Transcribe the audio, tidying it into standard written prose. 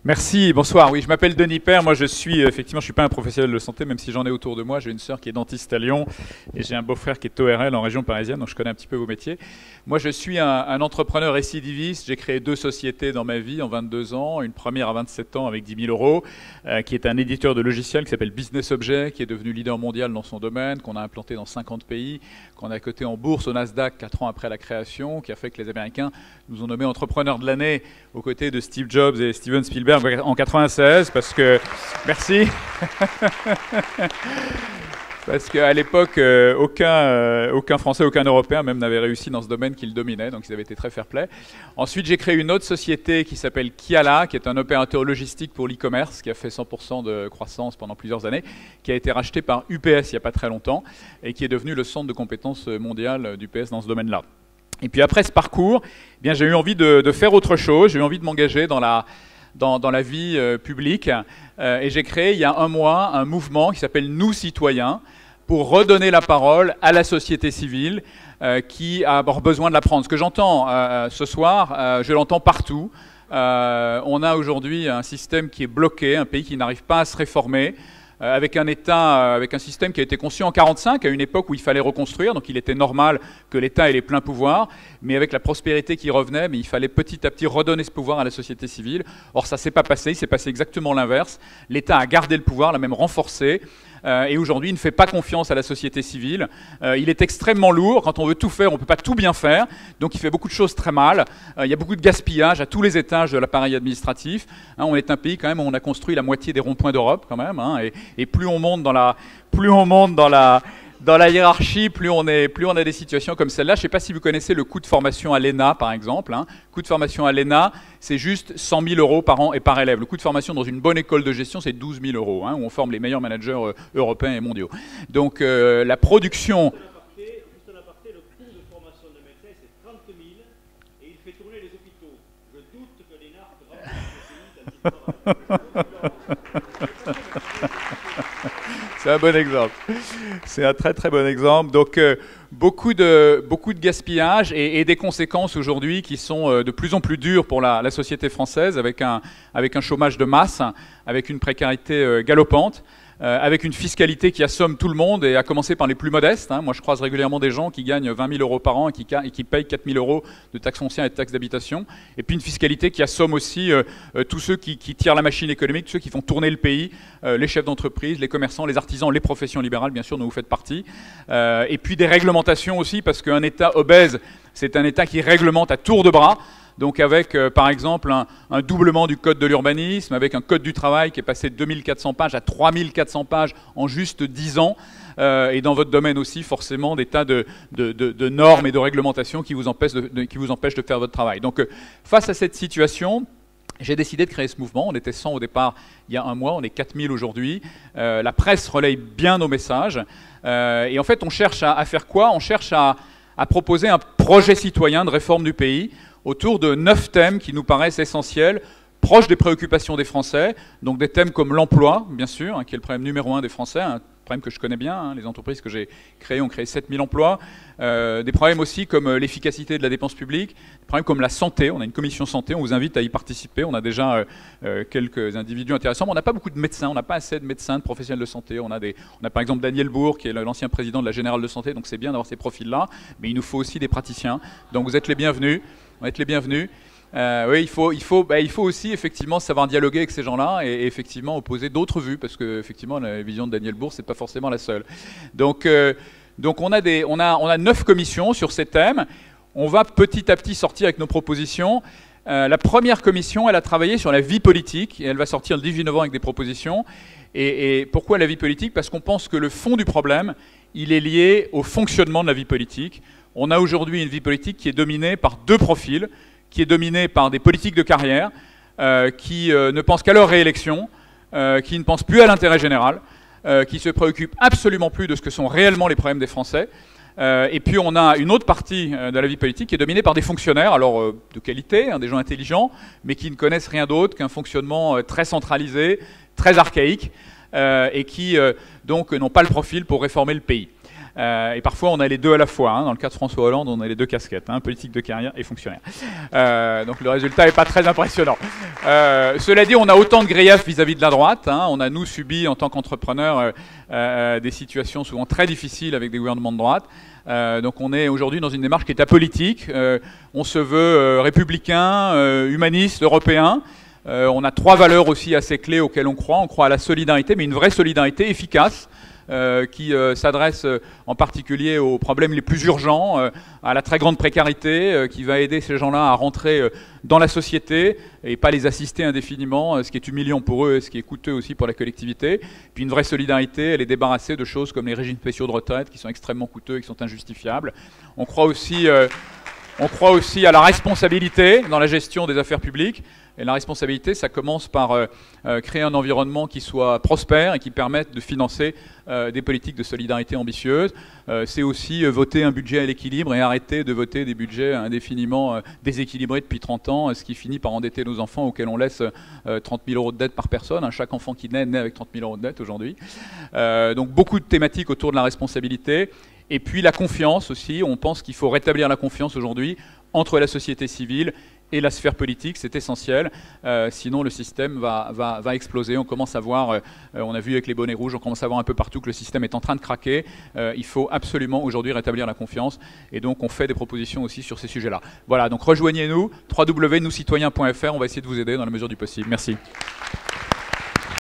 Merci, bonsoir. Oui, je m'appelle Denis Père. Moi, effectivement, je suis pas un professionnel de santé, même si j'en ai autour de moi. J'ai une sœur qui est dentiste à Lyon et j'ai un beau-frère qui est ORL en région parisienne, donc je connais un petit peu vos métiers. Moi, je suis un entrepreneur récidiviste. J'ai créé 2 sociétés dans ma vie en 22 ans. Une première à 27 ans avec 10 000 euros, qui est un éditeur de logiciels qui s'appelle Business Object, qui est devenu leader mondial dans son domaine, qu'on a implanté dans 50 pays, qu'on a coté en bourse au Nasdaq 4 ans après la création, qui a fait que les Américains nous ont nommé entrepreneur de l'année aux côtés de Steve Jobs et Steven Spielberg en 96, parce que... Merci. Parce qu'à l'époque, aucun Français, aucun Européen même n'avait réussi dans ce domaine qu'il dominait, donc ils avaient été très fair-play. Ensuite, j'ai créé une autre société qui s'appelle Kiala, qui est un opérateur logistique pour l'e-commerce, qui a fait 100% de croissance pendant plusieurs années, qui a été racheté par UPS il n'y a pas très longtemps, et qui est devenu le centre de compétences mondial d'UPS dans ce domaine-là. Et puis après ce parcours, eh bien, j'ai eu envie de faire autre chose, j'ai eu envie de m'engager dans la vie publique, et j'ai créé il y a un mois un mouvement qui s'appelle Nous Citoyens, pour redonner la parole à la société civile qui a besoin de la prendre. Ce que j'entends ce soir, je l'entends partout. On a aujourd'hui un système qui est bloqué, un pays qui n'arrive pas à se réformer, avec un État, avec un système qui a été conçu en 1945, à une époque où il fallait reconstruire, donc il était normal que l'État ait les pleins pouvoirs, mais avec la prospérité qui revenait, mais il fallait petit à petit redonner ce pouvoir à la société civile. Or, ça ne s'est pas passé, il s'est passé exactement l'inverse. L'État a gardé le pouvoir, l'a même renforcé, et aujourd'hui, il ne fait pas confiance à la société civile. Il est extrêmement lourd. Quand on veut tout faire, on ne peut pas tout bien faire. Donc, il fait beaucoup de choses très mal. Il y a beaucoup de gaspillage à tous les étages de l'appareil administratif. On est un pays, quand même, où on a construit la moitié des ronds-points d'Europe, quand même. Et plus on monte dans la hiérarchie, plus on a des situations comme celle-là. Je ne sais pas si vous connaissez le coût de formation à l'ENA, par exemple. Coût de formation à l'ENA, c'est juste 100 000 euros par an et par élève. Le coût de formation dans une bonne école de gestion, c'est 12 000 euros, où on forme les meilleurs managers européens et mondiaux. Donc la production... Juste un aparté, le coût de formation de médecin, c'est 30 000 et il fait tourner les hôpitaux. Je doute que l'ENA... C'est un bon exemple. C'est un très très bon exemple. Donc beaucoup de gaspillage et des conséquences aujourd'hui qui sont de plus en plus dures pour la société française, avec un chômage de masse, avec une précarité galopante, avec une fiscalité qui assomme tout le monde, et à commencer par les plus modestes. Moi, je croise régulièrement des gens qui gagnent 20 000 euros par an et qui payent 4 000 euros de taxes foncières et de taxes d'habitation. Et puis une fiscalité qui assomme aussi tous ceux qui tirent la machine économique, tous ceux qui font tourner le pays, les chefs d'entreprise, les commerçants, les artisans, les professions libérales, bien sûr, dont vous faites partie. Et puis des réglementations aussi, parce qu'un État obèse, c'est un État qui réglemente à tour de bras. Donc avec, par exemple, un doublement du code de l'urbanisme, avec un code du travail qui est passé de 2400 pages à 3400 pages en juste 10 ans, et dans votre domaine aussi, forcément, des tas de normes et de réglementations qui vous empêchent de faire votre travail. Donc face à cette situation, j'ai décidé de créer ce mouvement. On était 100 au départ il y a un mois, on est 4000 aujourd'hui. La presse relaye bien nos messages. Et en fait, on cherche à faire quoi? On cherche à proposer un projet citoyen de réforme du pays autour de 9 thèmes qui nous paraissent essentiels, proches des préoccupations des Français. Donc des thèmes comme l'emploi, bien sûr, qui est le problème numéro 1 des Français, un problème que je connais bien. Les entreprises que j'ai créées ont créé 7000 emplois. Des problèmes aussi comme l'efficacité de la dépense publique, des problèmes comme la santé. On a une commission santé, on vous invite à y participer. On a déjà quelques individus intéressants, mais on n'a pas beaucoup de médecins, on n'a pas assez de médecins, de professionnels de santé. On a par exemple Daniel Bourg, qui est l'ancien président de la Générale de Santé, donc c'est bien d'avoir ces profils-là, mais il nous faut aussi des praticiens. Donc vous êtes les bienvenus. On va être les bienvenus. Oui, il faut aussi effectivement savoir dialoguer avec ces gens-là et effectivement opposer d'autres vues, parce que effectivement la vision de Daniel Bourg, c'est pas forcément la seule. Donc on a 9 commissions sur ces thèmes. On va petit à petit sortir avec nos propositions. La première commission, elle a travaillé sur la vie politique et elle va sortir le 18 novembre avec des propositions. Et pourquoi la vie politique? Parce qu'on pense que le fond du problème, il est lié au fonctionnement de la vie politique. On a aujourd'hui une vie politique qui est dominée par 2 profils, qui est dominée par des politiques de carrière, qui ne pensent qu'à leur réélection, qui ne pensent plus à l'intérêt général, qui se préoccupent absolument plus de ce que sont réellement les problèmes des Français. Et puis on a une autre partie de la vie politique qui est dominée par des fonctionnaires, alors de qualité, des gens intelligents, mais qui ne connaissent rien d'autre qu'un fonctionnement très centralisé, très archaïque, et qui donc n'ont pas le profil pour réformer le pays. Et parfois, on a les deux à la fois. Hein. Dans le cas de François Hollande, on a les deux casquettes, hein, politique de carrière et fonctionnaire. Donc le résultat n'est pas très impressionnant. Cela dit, on a autant de griefs vis-à-vis de la droite. Hein. On a, nous, subi, en tant qu'entrepreneurs, des situations souvent très difficiles avec des gouvernements de droite. Donc on est aujourd'hui dans une démarche qui est apolitique. On se veut républicain, humaniste, européen. On a 3 valeurs aussi assez clés auxquelles on croit. On croit à la solidarité, mais une vraie solidarité efficace, qui s'adresse en particulier aux problèmes les plus urgents, à la très grande précarité, qui va aider ces gens-là à rentrer dans la société et pas les assister indéfiniment, ce qui est humiliant pour eux et ce qui est coûteux aussi pour la collectivité. Puis une vraie solidarité, elle est débarrassée de choses comme les régimes spéciaux de retraite qui sont extrêmement coûteux et qui sont injustifiables. On croit aussi à la responsabilité dans la gestion des affaires publiques. Et la responsabilité, ça commence par créer un environnement qui soit prospère et qui permette de financer des politiques de solidarité ambitieuses. C'est aussi voter un budget à l'équilibre et arrêter de voter des budgets indéfiniment déséquilibrés depuis 30 ans, ce qui finit par endetter nos enfants auxquels on laisse 30 000 € de dette par personne. Chaque enfant qui naît avec 30 000 € de dette aujourd'hui. Donc beaucoup de thématiques autour de la responsabilité. Et puis la confiance aussi. On pense qu'il faut rétablir la confiance aujourd'hui entre la société civile et la sphère politique, c'est essentiel, sinon le système va exploser. On commence à voir, on a vu avec les bonnets rouges, on commence à voir un peu partout que le système est en train de craquer. Il faut absolument aujourd'hui rétablir la confiance, et donc on fait des propositions aussi sur ces sujets-là. Voilà, donc rejoignez-nous, www.nouscitoyens.fr, on va essayer de vous aider dans la mesure du possible. Merci.